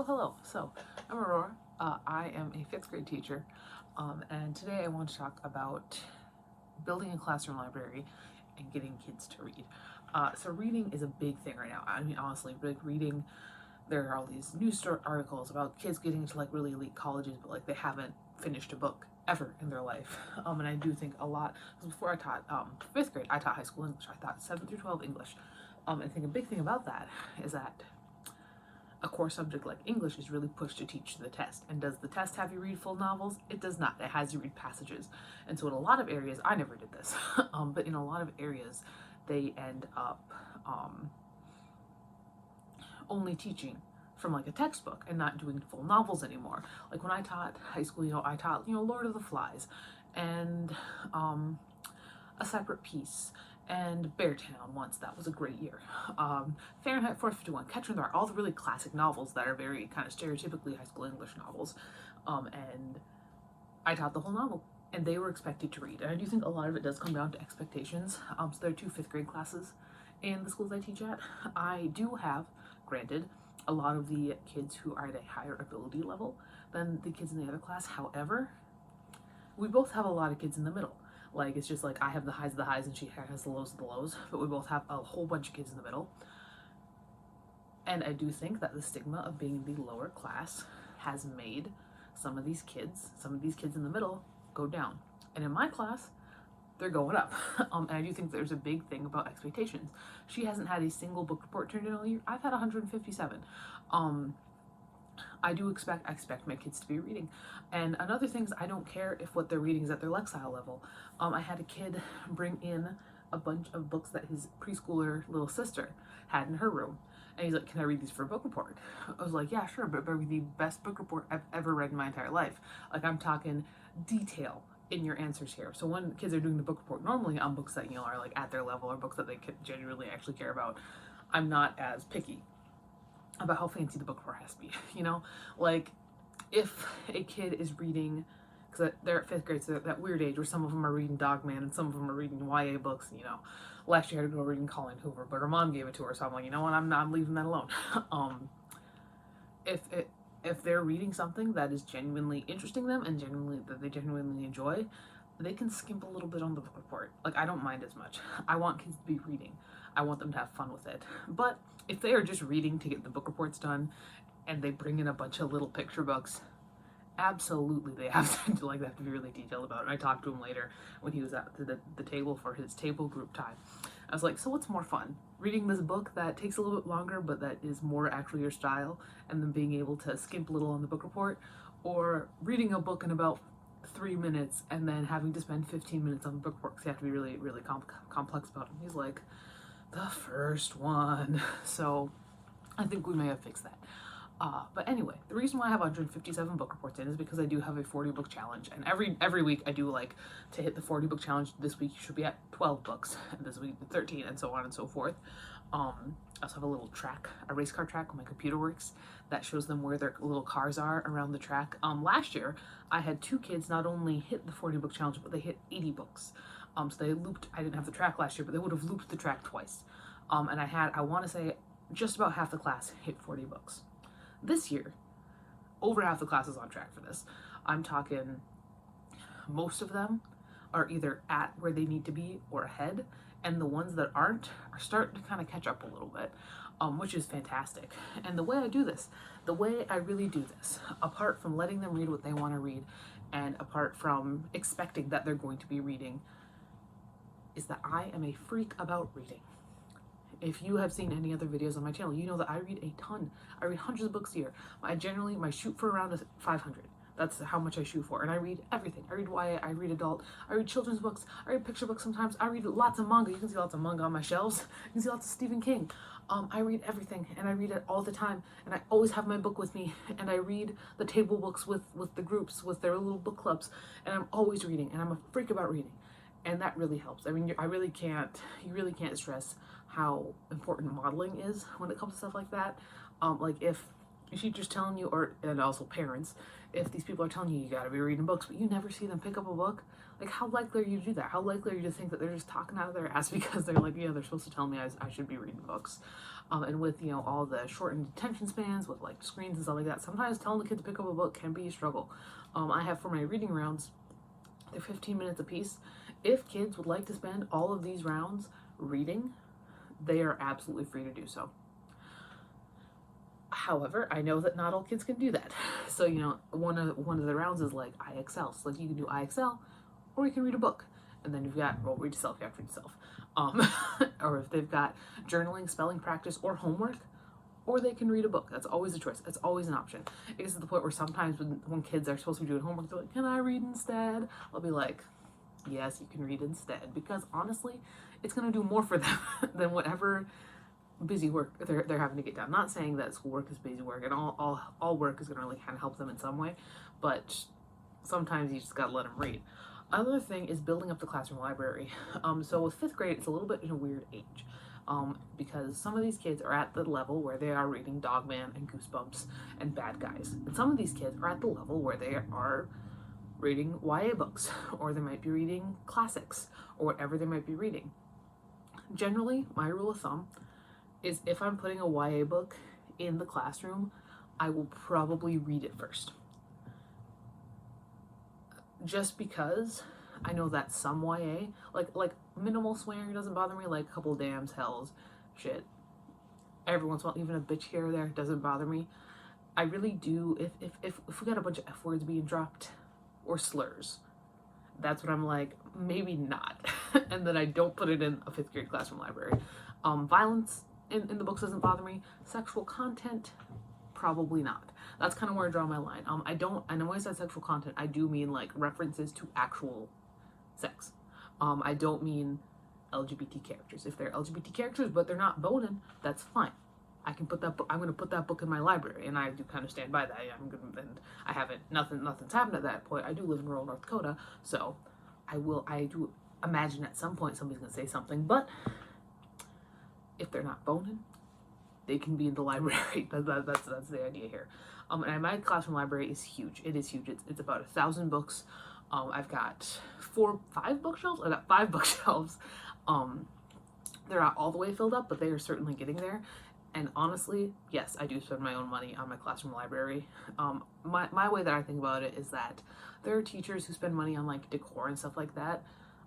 Hello. So, I'm Aurora. I am a fifth grade teacher, and today I want to talk about building a classroom library and getting kids to read. So, reading is a big thing right now. I mean, honestly, like reading, there are all these news articles about kids getting to like really elite colleges, but like they haven't finished a book ever in their life. And I do think a lot, because before I taught fifth grade, I taught high school English, I taught 7 through 12 English. I think a big thing about that is that a core subject like English is really pushed to teach the test. And does the test have you read full novels? It does not. It has you read passages. And so in a lot of areas, I never did this, but in a lot of areas, they end up only teaching from like a textbook and not doing full novels anymore. Like when I taught high school, I taught, Lord of the Flies and A Separate Peace and Beartown once. That was a great year. Fahrenheit 451, Catcher in the Rye, all the really classic novels that are very kind of stereotypically high school English novels. And I taught the whole novel and they were expected to read. And I do think a lot of it does come down to expectations. So there are 2 fifth grade classes in the schools I teach at. I do have, granted, a lot of the kids who are at a higher ability level than the kids in the other class. However, we both have a lot of kids in the middle. Like, it's just like I have the highs of the highs and she has the lows of the lows, but we both have a whole bunch of kids in the middle. And I do think that the stigma of being the lower class has made some of these kids in the middle, go down. And in my class, they're going up. And I do think there's a big thing about expectations. She hasn't had a single book report turned in all year. I've had 157. I expect my kids to be reading. And another thing is I don't care if what they're reading is at their Lexile level. I had a kid bring in a bunch of books that his preschooler little sister had in her room. And he's like, can I read these for a book report? I was like, yeah, sure, but the best book report I've ever read in my entire life. Like, I'm talking detail in your answers here. So when kids are doing the book report normally on books that, are like at their level or books that they genuinely actually care about, I'm not as picky about how fancy the book report has to be, Like, if a kid is reading, because they're at 5th grade, so that weird age where some of them are reading Dogman and some of them are reading YA books, Last year I had to go reading Colleen Hoover, but her mom gave it to her, so I'm like, you know what, I'm leaving that alone. If they're reading something that is genuinely interesting them and they genuinely enjoy, they can skimp a little bit on the book report. Like, I don't mind as much. I want kids to be reading. I want them to have fun with it. But if they are just reading to get the book reports done and they bring in a bunch of little picture books, absolutely they have to they have to be really detailed about it. And I talked to him later when he was at the table for his table group time. I was like, so what's more fun? Reading this book that takes a little bit longer but that is more actually your style and then being able to skimp a little on the book report, or reading a book in about 3 minutes and then having to spend 15 minutes on the book report because you have to be really, really complex about it. He's like, the first one. So I think we may have fixed that. But anyway, the reason why I have 157 book reports in is because I do have a 40 book challenge, and every week I do like to hit the 40 book challenge. This week you should be at 12 books, and this week 13, and so on and so forth. I also have a little track, a race car track on my computer works that shows them where their little cars are around the track. Last year I had 2 kids not only hit the 40 book challenge, but they hit 80 books. So they looped, I didn't have the track last year, but they would have looped the track twice. And I want to say just about half the class hit 40 books. This year, over half the class is on track for this. I'm talking most of them are either at where they need to be or ahead, and the ones that aren't are starting to kind of catch up a little bit, which is fantastic. And the way I do this, the way I really do this, apart from letting them read what they want to read, and apart from expecting that they're going to be reading, is that I am a freak about reading. If you have seen any other videos on my channel, you know that I read a ton. I read hundreds of books a year. My shoot for around is 500. That's how much I shoot for. And I read everything. I read YA, I read adult, I read children's books, I read picture books sometimes. I read lots of manga. You can see lots of manga on my shelves. You can see lots of Stephen King. I read everything, and I read it all the time. And I always have my book with me. And I read the table books with the groups, with their little book clubs. And I'm always reading, and I'm a freak about reading. And that really helps. I mean, you really can't stress how important modeling is when it comes to stuff like that. Like if teacher's telling you, and also parents, if these people are telling you gotta be reading books, but you never see them pick up a book, like how likely are you to do that? How likely are you to think that they're just talking out of their ass because they're like, yeah, they're supposed to tell me I should be reading books? And with, all the shortened attention spans with like screens and stuff like that, sometimes telling the kid to pick up a book can be a struggle. I have for my reading rounds, they're 15 minutes a piece. If kids would like to spend all of these rounds reading, they are absolutely free to do so. However, I know that not all kids can do that. So, one of the rounds is like IXL. So like you can do IXL, or you can read a book. And then you've got, read yourself, you have to read yourself. Or if they've got journaling, spelling practice, or homework, or they can read a book. That's always a choice. It's always an option. It gets to the point where sometimes when kids are supposed to be doing homework, they're like, can I read instead? I'll be like, yes, you can read instead. Because honestly, it's going to do more for them than whatever busy work they're having to get done. Not saying that schoolwork is busy work, and all work is going to really kind of help them in some way, but sometimes you just got to let them read. Another thing is building up the classroom library. So with 5th grade, it's a little bit in a weird age. Because some of these kids are at the level where they are reading Dogman and Goosebumps and Bad Guys. And some of these kids are at the level where they are reading YA books, or they might be reading classics, or whatever they might be reading. Generally, my rule of thumb is if I'm putting a YA book in the classroom, I will probably read it first. Just because I know that some YA, like minimal swearing doesn't bother me, like a couple dams, hells, shit. Every once in a while, even a bitch here or there doesn't bother me. I really do, if we got a bunch of F words being dropped, or slurs, that's what I'm like, maybe not. And then I don't put it in a 5th grade classroom library. Violence in the books doesn't bother me. Sexual content, probably not. That's kind of where I draw my line. And when I say sexual content, I do mean like references to actual sex. I don't mean LGBT characters. If they're LGBT characters but they're not boning, that's fine. I can put that book. I'm going to put that book in my library, and I do kind of stand by that. And I haven't. Nothing's happened at that point. I do live in rural North Dakota, so I do imagine at some point somebody's going to say something. But if they're not boning, they can be in the library. That's the idea here. And my classroom library is huge. It is huge. It's about 1,000 books. I've got 5 bookshelves. I've got 5 bookshelves. They're not all the way filled up, but they are certainly getting there. And honestly, yes, I do spend my own money on my classroom library. My way that I think about it is that there are teachers who spend money on like decor and stuff like that.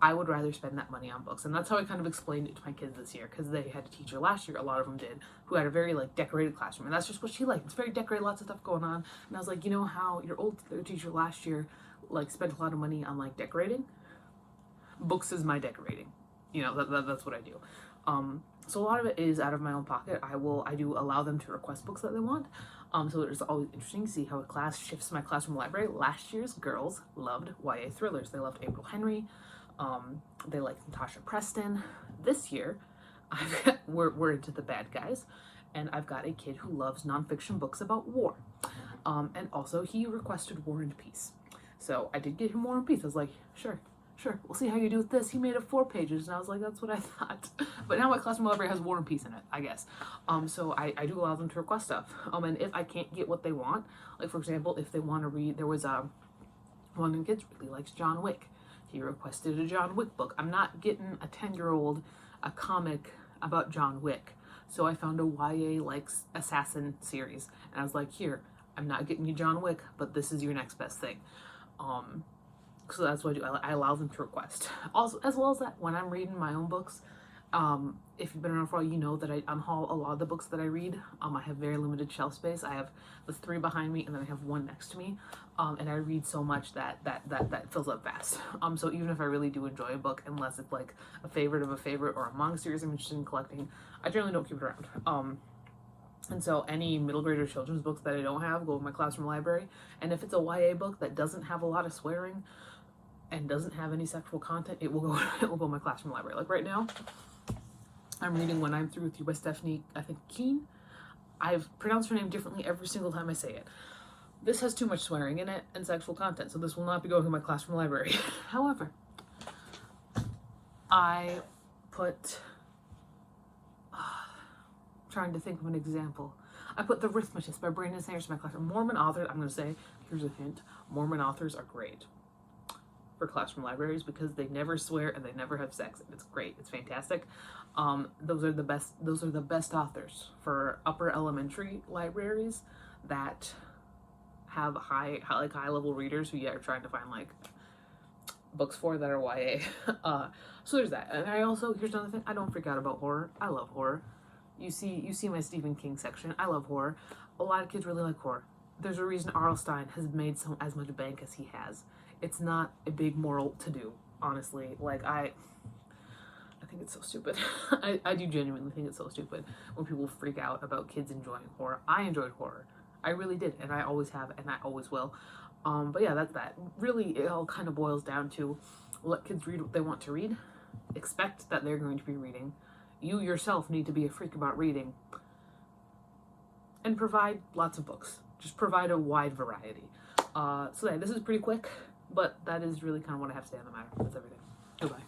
I would rather spend that money on books. And that's how I kind of explained it to my kids this year, because they had a teacher last year, a lot of them did, who had a very like decorated classroom. And that's just what she liked. It's very decorated, lots of stuff going on. And I was like, you know how your old teacher last year like spent a lot of money on like decorating? Books is my decorating. That's what I do. So a lot of it is out of my own pocket. I do allow them to request books that they want. So it's always interesting to see how a class shifts my classroom library. Last year's girls loved YA thrillers. They loved April Henry. They liked Natasha Preston. This year, we're into the Bad Guys, and I've got a kid who loves nonfiction books about war. And also he requested War and Peace. So I did get him War and Peace. I was like, sure, we'll see how you do with this. He made it 4 pages, and I was like, that's what I thought. But now my classroom library has War and Peace in it, I guess. So I do allow them to request stuff. And if I can't get what they want, like for example, if they want to read, there was one of the kids really likes John Wick. He requested a John Wick book. I'm not getting a 10-year-old a comic about John Wick. So I found a YA like assassin series, and I was like, here, I'm not getting you John Wick, but this is your next best thing. So that's what I do. I allow them to request. Also, as well as that, when I'm reading my own books, if you've been around for a while, you know that I unhaul a lot of the books that I read. I have very limited shelf space. I have the 3 behind me, and then I have 1 next to me. And I read so much that fills up fast. So even if I really do enjoy a book, unless it's like a favorite of a favorite or a manga series I'm interested in collecting, I generally don't keep it around. And so any middle grade or children's books that I don't have go in my classroom library. And if it's a YA book that doesn't have a lot of swearing and doesn't have any sexual content, it will go in my classroom library. Like right now, I'm reading When I'm Through With You by Stephanie, I think, Keene. I've pronounced her name differently every single time I say it. This has too much swearing in it and sexual content, so this will not be going to my classroom library. However, I put... trying to think of an example. I put The Arithmetist by Brandon Sanders in my classroom. Mormon authors, I'm going to say, here's a hint, Mormon authors are great. for classroom libraries because they never swear and they never have sex. It's great. It's fantastic. Those are the best. Those are the best authors for upper elementary libraries that have high level readers who yet are trying to find like books for that are YA. So there's that. And I also, here's another thing. I don't freak out about horror. I love horror. You see my Stephen King section. I love horror. A lot of kids really like horror. There's a reason R.L. Stine has made as much bank as he has. It's not a big moral to do, honestly. Like I think it's so stupid. I do genuinely think it's so stupid when people freak out about kids enjoying horror. I enjoyed horror. I really did, and I always have, and I always will. But yeah, that's that. Really, it all kind of boils down to let kids read what they want to read. Expect that they're going to be reading. You yourself need to be a freak about reading. And provide lots of books. Just provide a wide variety. So yeah, this is pretty quick, but that is really kind of what I have to say on the matter. That's everything. Goodbye.